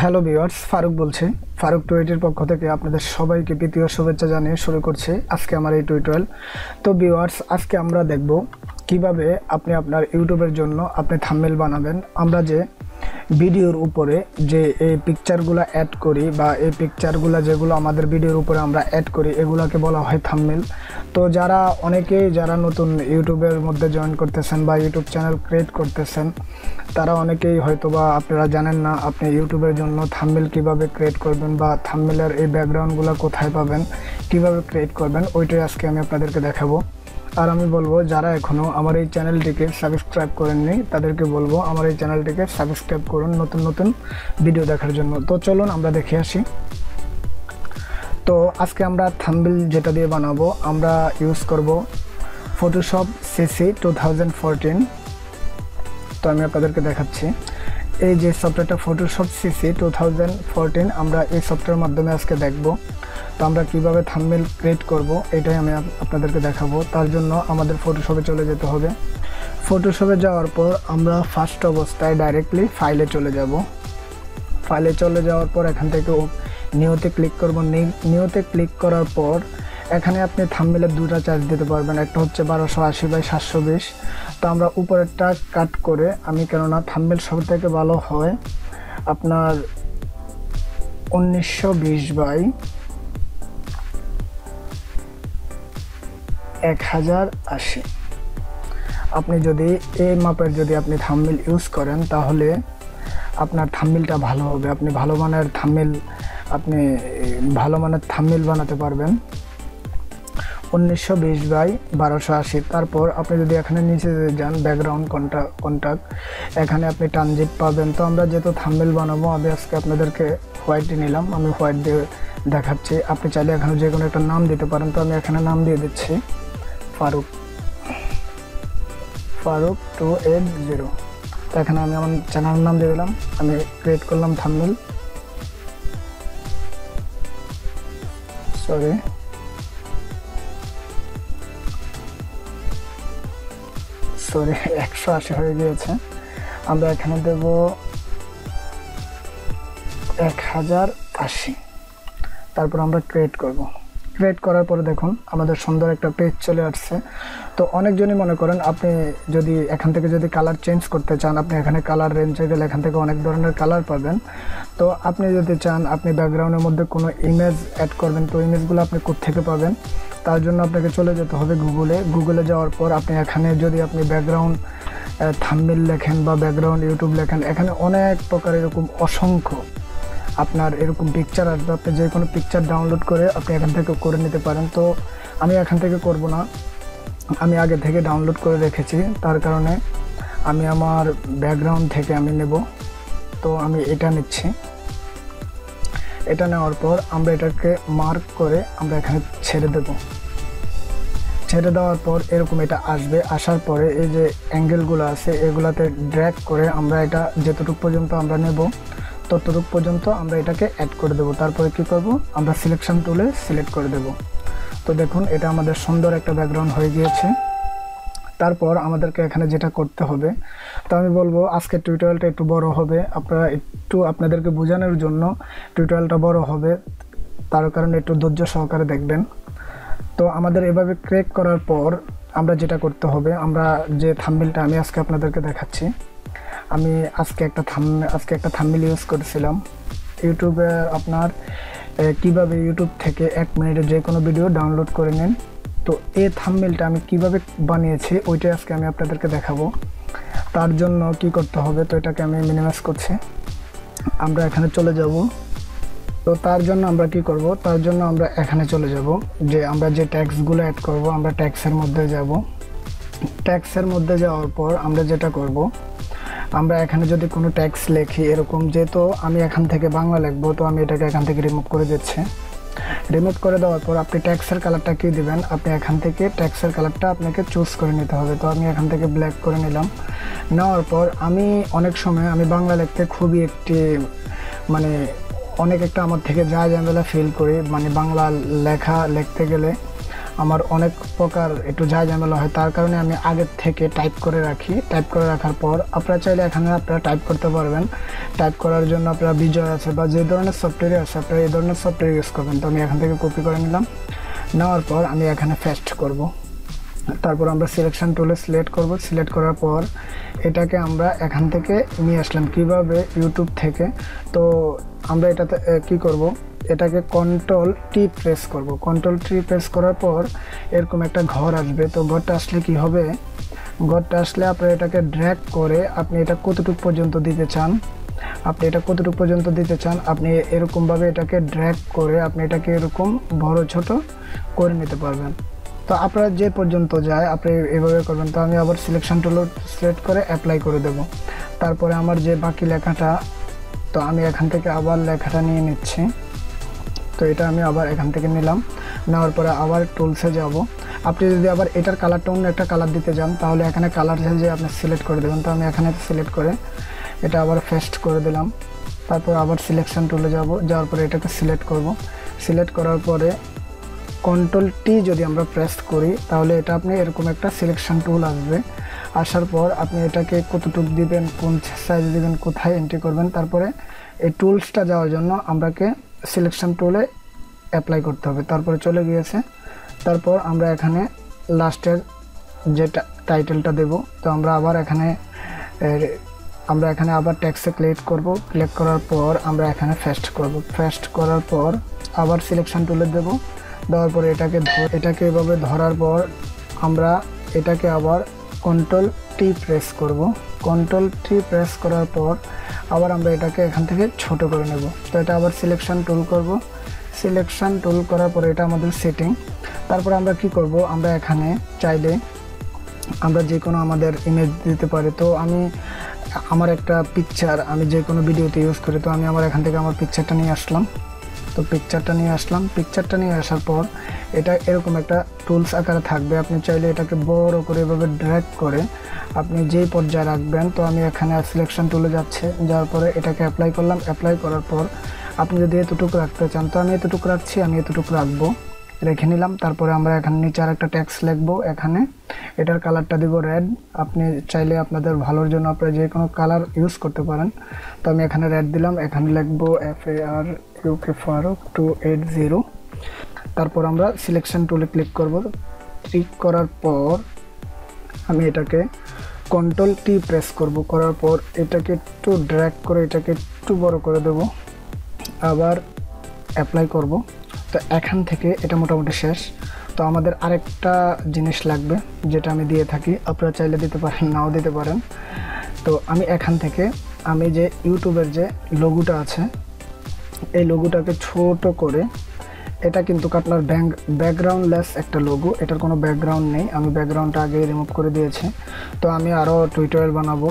Hello viewers, Faruk বলছি। ফারুক টুইটের পক্ষ থেকে আপনাদের সবাইকে প্রীতীয় শুভেচ্ছা জানিয়ে শুরু করছি আজকে আমার এই টিউটোরিয়াল। তো ভিউয়ার্স, আজকে আমরা দেখব কিভাবে আপনি আপনার ইউটিউবের জন্য আপনি থাম্বনেল বানাবেন। আমরা যে ভিডিওর উপরে যে এই পিকচারগুলো অ্যাড করি বা এই পিকচারগুলো যেগুলো আমাদের ভিডিওর উপরে আমরা অ্যাড করি এগুলোকে বলা হয় থাম্বনেল। তো যারা নতুন ইউটিউবের মধ্যে জয়েন করতেছেন বা ইউটিউব চ্যানেল ক্রিয়েট করতেছেন, তারা অনেকেই হয়তো বা আপনারা জানেন না আপনি ইউটিউবের জন্য থাম্বনেল কিভাবে ক্রিয়েট করবেন বা থাম্বনেলের এই ব্যাকগ্রাউন্ডগুলো কোথায় পাবেন, কিভাবে ক্রিয়েট করবেন, ওইটাই আজকে আমি আপনাদেরকে দেখাবো। আর আমি বলবো যারা এখনও আমার এই চ্যানেলটিকে সাবস্ক্রাইব করেননি তাদেরকে বলবো আমার এই চ্যানেলটিকে সাবস্ক্রাইব করুন নতুন নতুন ভিডিও দেখার জন্য। তো চলুন আমরা দেখে আসি। তো আজকে আমরা থাম্বনেল যেটা দিয়ে বানাবো, আমরা ইউজ করব ফটোশপ সিসি 2014। তো আমি আপনাদেরকে দেখাচ্ছি এই যে সফটওয়্যারটা ফটোশপ সিসি 2014, আমরা এই সফটওয়্যারের মাধ্যমে আজকে দেখব। তো আমরা কিভাবে থাম্বনেল ক্রিয়েট করব এটাই আমি আপনাদেরকে দেখাবো। তার জন্য আমাদের ফটোশপে চলে যেতে হবে। ফটোশপে যাওয়ার পর আমরা ফার্স্ট অবস্থায় ডাইরেক্টলি ফাইলে চলে যাব। ফাইলে চলে যাওয়ার পর এখান থেকে নিউতে ক্লিক করব। নিউতে ক্লিক করার পর এখানে আপনি থাম্বনেলের দুটো চার্জ দিতে পারবেন, একটা হচ্ছে 1280 বাই 720। তো আমরা উপরেরটা কাট করে আমি, কেননা থাম্বনেল সব থেকে ভালো হয় আপনার 1920 বাই 1080। আপনি যদি এই মাপের যদি আপনি থাম্বনেল ইউজ করেন তাহলে আপনার থাম্বনেলটা ভালো হবে। আপনি ভালো মানের থাম্বনেল বানাতে পারবেন 1920 বাই 1280। তারপর আপনি যদি এখানে নিচে যান ব্যাকগ্রাউন্ড কন্টাক্ট, এখানে আপনি ট্রানজিট পাবেন। তো আমরা যেহেতু থাম্বনেল বানাবো, আমি আজকে আপনাদেরকে হোয়াইটে নিলাম, আমি হোয়াইট দিয়ে দেখাচ্ছি। আপনি চাইলে এখানে যে কোনো একটা নাম দিতে পারেন। তো আমি এখানে নাম দিয়ে দিচ্ছি ফারুক 280। তো এখানে আমি আমার চ্যানেলের নাম দিয়ে দিলাম, আমি ক্রিয়েট করলাম থাম্বনেল। সরি, 180 হয়ে গিয়েছে। আমরা এখানে দেব 1080। তারপর আমরা ক্রিয়েট করব। ক্রিয়েট করার পরে দেখুন আমাদের সুন্দর একটা পেজ চলে আসছে। তো অনেকজনই মনে করেন আপনি যদি এখান থেকে যদি কালার চেঞ্জ করতে চান, আপনি এখানে কালার রেঞ্জে গেলে এখান থেকে অনেক ধরনের কালার পাবেন। তো আপনি যদি চান আপনি ব্যাকগ্রাউন্ডের মধ্যে কোনো ইমেজ অ্যাড করবেন, তো ইমেজগুলো আপনি কোত্থেকে পাবেন? তার জন্য আপনাকে চলে যেতে হবে গুগলে যাওয়ার পর আপনি এখানে যদি আপনি ব্যাকগ্রাউন্ড থাম্বনেল লেখেন বা ব্যাকগ্রাউন্ড ইউটিউব লেখেন, এখানে অনেক প্রকার এরকম অসংখ্য আপনার এরকম পিকচার আসবে। আপনি যে কোনো পিকচার ডাউনলোড করে আপনি এখান থেকে করে নিতে পারেন। তো আমি এখান থেকে করব না, আমি আগে থেকে ডাউনলোড করে রেখেছি, তার কারণে আমি আমার ব্যাকগ্রাউন্ড থেকে আমি নেব। তো আমি এটা নিচ্ছি। এটা নেওয়ার পর আমরা এটাকে মার্ক করে আমরা এখানে ছেড়ে দেব। ছেড়ে দেওয়ার পর এরকম এটা আসবে। আসার পরে এই যে অ্যাঙ্গেলগুলো আছে এগুলাতে ড্র্যাগ করে আমরা এটা যতটুকু পর্যন্ত আমরা নেব ততটুকু পর্যন্ত আমরা এটাকে অ্যাড করে দেব। তারপরে কি করব, আমরা সিলেকশন টুলে সিলেক্ট করে দেব। তো দেখুন এটা আমাদের সুন্দর একটা ব্যাকগ্রাউন্ড হয়ে গিয়েছে। তারপর আমাদেরকে এখানে যেটা করতে হবে, তো আমি বলবো আজকের টিউটোরিয়ালটা একটু বড় হবে, আপনাদেরকে বোঝানোর জন্য টিউটোরিয়ালটা বড় হবে, তার কারণে একটু ধৈর্য সহকারে দেখবেন। তো আমাদের এভাবে ক্রিয়েট করার পর আমরা যেটা করতে হবে, আমরা যে থাম্বনেলটা আমি আজকে আপনাদেরকে দেখাচ্ছি, আমি আজকে একটা থাম্বনেল ইউজ করেছিলাম ইউটিউবে। আপনার কিভাবে ইউটিউব থেকে 1 মিনিটে যে কোনো ভিডিও ডাউনলোড করে নেন। তো এই থাম্বনেলটা আমি কিভাবে বানিয়েছি ওইটাই আজকে আমি আপনাদেরকে দেখাবো। তার জন্য কি করতে হবে, তো এটাকে আমি মিনিমাইজ করছি, আমরা এখানে চলে যাব। তো তার জন্য আমরা কি করব, তার জন্য আমরা এখানে চলে যাব, যে আমরা যে ট্যাক্সগুলো অ্যাড করব আমরা ট্যাক্সের মধ্যে যাব। ট্যাক্সের মধ্যে যাওয়ার পর আমরা যেটা করব, আমরা এখানে যদি কোনো ট্যাক্স লেখি এরকম, যেহেতু আমি এখান থেকে বাংলা লিখবো, তো আমি এটাকে এখান থেকে রিমুভ করে দিচ্ছি। রিমুভ করে দেওয়ার পর আপনি ট্যাক্সের কালারটা কি দিবেন, আপনি এখান থেকে ট্যাক্সের কালারটা আপনাকে চুজ করে নিতে হবে। তো আমি এখান থেকে ব্ল্যাক করে নিলাম। নেওয়ার পর আমি অনেক সময় আমি বাংলা লিখতে খুবই অনেক একটা আমার থেকে যা ঝামেলা ফিল করি, বাংলা লিখতে গেলে আমার অনেক প্রকার একটু ঝামেলা হয়, তার কারণে আমি আগের থেকে টাইপ করে রাখি। টাইপ করে রাখার পর আপনারা চাইলে এখানে আপনারা টাইপ করতে পারবেন। টাইপ করার জন্য আপনারা বিজয় আছে বা যে ধরনের সফটওয়্যার আছে আপনারা এই ধরনের সফটওয়্যার ইউজ করবেন। তো আমি এখান থেকে কপি করে নিলাম, নেওয়ার পর আমি এখানে পেস্ট করব। তারপর আমরা সিলেকশন টুলে সিলেক্ট করব। সিলেক্ট করার পর এটাকে আমরা এখান থেকে নিয়ে আসলাম কিভাবে, ইউটিউব থেকে। তো আমরা এটাতে কি করব, এটাকে কন্ট্রোল টি প্রেস করব। কন্ট্রোল টি প্রেস করার পর এরকম একটা ঘর আসবে। তো ঘরটা আসলে কি হবে, ঘরটা আসলে আপনি এটাকে ড্র্যাগ করে আপনি এটা কতটুকু পর্যন্ত দিতে চান, আপনি এরকমভাবে এটাকে ড্র্যাগ করে আপনি এটাকে এরকম বড় ছোট করে নিতে পারবেন। তো আপনারা যে পর্যন্ত যায় আপনি এভাবে করবেন। তো আমি আবার সিলেকশন টুল সিলেক্ট করে অ্যাপ্লাই করে দেব। তারপরে আমার যে বাকি লেখাটা, তো আমি এখান থেকে আবার লেখাটা নিয়ে নিচ্ছি। তো এটা আমি আবার এখান থেকে নিলাম, নেওয়ার পরে আবার টুলসে যাব। আপনি যদি আবার এটার কালারটা অন্য একটা কালার দিতে যান তাহলে এখানে কালার যে আপনি সিলেক্ট করে দেবেন। তো আমি এখানে সিলেক্ট করে এটা আবার পেস্ট করে দিলাম। তারপর আবার সিলেকশন টুলে যাওয়ার পরে এটাকে সিলেক্ট করব। সিলেক্ট করার পরে কন্ট্রোল টি যদি আমরা প্রেস করি তাহলে এটা আপনি এরকম একটা সিলেকশন টুল আসবে। আসার পর আপনি এটাকে কতটুকু দিবেন, কোন সাইজ দিবেন, কোথায় এন্ট্রি করবেন। তারপরে এই টুলসটা যাওয়ার জন্য আমরাকে সিলেকশন টুলে অ্যাপ্লাই করতে হবে। তারপরে চলে গিয়েছে। তারপর আমরা এখানে লাস্টের যে টাইটেলটা দেব। তো আমরা এখানে আবার টেক্সটে ক্লিক করব। ক্লিক করার পর আমরা এখানে পেস্ট করব। পেস্ট করার পর আবার সিলেকশন টুলে দেব। দেওয়ার পরে এটাকে এভাবে ধরার পর আমরা এটাকে আবার কন্ট্রোল টি প্রেস করব। কন্ট্রোল টি প্রেস করার পর আবার আমরা এটাকে এখান থেকে ছোট করে নেব। তো এটা আবার সিলেকশন টুল করব। সিলেকশন টুল করার পরে এটা আমাদের সেটিং। তারপর আমরা কি করব, আমরা এখানে চাইলে আমরা যে কোনো আমাদের ইমেজ দিতে পারি। তো আমার একটা পিকচার আমি যে কোনো ভিডিওতে ইউজ করি। তো আমি এখান থেকে আমার পিকচারটা নিয়ে আসলাম। পিকচারটা নিয়ে আসার পর এটা এরকম একটা টুলস আকারে থাকবে। আপনি চাইলে এটাকে বড় করে এভাবে ড্র্যাগ করে আপনি যেই পর্যায়ে রাখবেন। তো আমি এখানে সিলেকশন টুলে যাওয়ার পরে এটাকে অ্যাপ্লাই করলাম। অ্যাপ্লাই করার পর আপনি যদি এতটুকু রাখতে চান তো আমি এতটুকু রাখছি, আমি এতটুকু রাখবো, রেখে নিলাম। তারপরে আমরা এখানে নিচে আর একটা টেক্সট লিখবো। এখানে এটার কালারটা দিব রেড। আপনি চাইলে আপনাদের ভালোর জন্য আপনারা যে কোনো কালার ইউজ করতে পারেন। তো আমি এখানে রেড দিলাম। এখানে লিখবো FARUK ফারুক 280। তারপর আমরা সিলেকশন টুলে ক্লিক করব। ক্লিক করার পর আমি এটাকে কন্ট্রোল টি প্রেস করব। করার পর এটাকে একটু ড্র্যাগ করে এটাকে একটু বড় করে দেব, আবার অ্যাপ্লাই করব। তো এখান থেকে এটা মোটামুটি শেষ। তো আমাদের আরেকটা জিনিস লাগবে যেটা আমি দিয়ে থাকি, আপনারা চাইলে দিতে পারেন, নাও দিতে পারেন। তো আমি এখান থেকে আমি যে ইউটিউবের যে লোগোটা আছে এই লোগোটাকে ছোট করে, এটা কিন্তু আপনার ব্যাকগ্রাউন্ডলেস একটা লোগো, এটার কোনো ব্যাকগ্রাউন্ড নেই। আমি ব্যাকগ্রাউন্ডটা আগে রিমুভ করে দিয়েছি। তো আমি আরও টিউটোরিয়াল বানাবো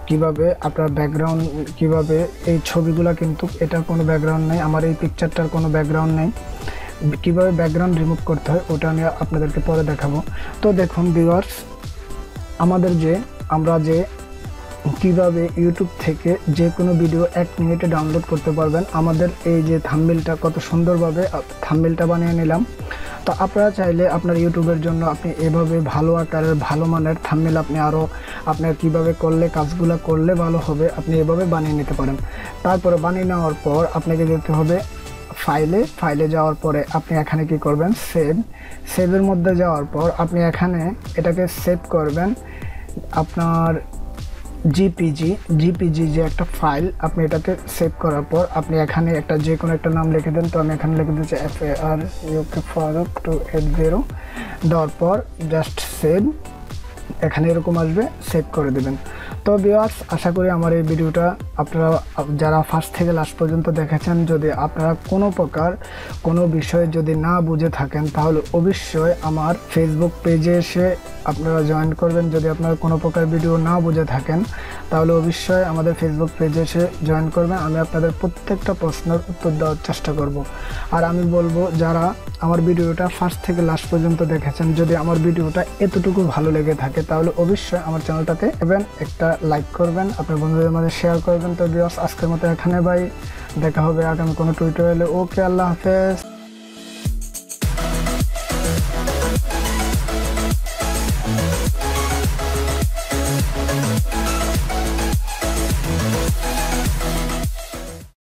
কিভাবে আপনার ব্যাকগ্রাউন্ড, কিভাবে এই ছবিগুলো কিন্তু এটার কোনো ব্যাকগ্রাউন্ড নেই, আমার এই পিকচারটার কোনো ব্যাকগ্রাউন্ড নেই, কিভাবে ব্যাকগ্রাউন্ড রিমুভ করতে হয় ওটা আমি আপনাদেরকে পরে দেখাবো। তো দেখুন ভিউয়ার্স, আমরা যে কিভাবে ইউটিউব থেকে যে কোনো ভিডিও 1 মিনিটে ডাউনলোড করতে পারবেন। আমাদের এই যে থাম্বনেইলটা কত সুন্দরভাবে থাম্বনেইলটা বানিয়ে নিলাম। তো আপনারা চাইলে আপনার ইউটিউবের জন্য আপনি এভাবে ভালো আকারের ভালো মানের থাম্বনেইল আপনি আরও আপনার কীভাবে করলে কাজগুলো করলে ভালো হবে আপনি এভাবে বানিয়ে নিতে পারেন। তারপরে বানিয়ে নেওয়ার পর আপনাকে যেতে হবে ফাইলে যাওয়ার পরে আপনি এখানে কি করবেন, সেভের মধ্যে যাওয়ার পর আপনি এখানে এটাকে সেভ করবেন আপনার জিপিজি যে একটা ফাইল, আপনি এটাকে সেভ করার পর আপনি এখানে একটা যে কোনো একটা নাম লিখে দেন। তো আমি এখানে লিখে দিচ্ছি FARUK ফারুক 280। দেওয়ার পর জাস্ট সেভ, এখানে এরকম আসবে, সেভ করে দেবেন। তো ভিউয়ার্স, আশা করি আমার এই ভিডিওটা আপনারা যারা ফার্স্ট থেকে লাস্ট পর্যন্ত দেখেছেন, যদি আপনারা কোনো প্রকার কোনো বিষয়ে যদি না বুঝে থাকেন তাহলে অবশ্যই আমার ফেসবুক পেজে এসে আপনারা জয়েন করবেন। যদি আপনারা কোনো প্রকার ভিডিও না বুঝে থাকেন তাহলে অবশ্যই আমাদের ফেসবুক পেজে এসে জয়েন করবেন। আমি আপনাদের প্রত্যেকটা প্রশ্নের উত্তর দেওয়ার চেষ্টা করব। আর আমি বলবো যারা আমার ভিডিওটা ফার্স্ট থেকে লাস্ট পর্যন্ত দেখেছেন, যদি আমার ভিডিওটা এতটুকু ভালো লেগে থাকে তাহলে অবশ্যই আমার চ্যানেলটাতে একটা লাইক করবেন, আপনার বন্ধুদের মাঝে শেয়ার করবেন। তো ভিউয়ার্স, আজকের মতো এখানে বাই, দেখা হবে আগামী কোনো টিউটোরিয়ালে। ওকে, আল্লাহ হাফেজ।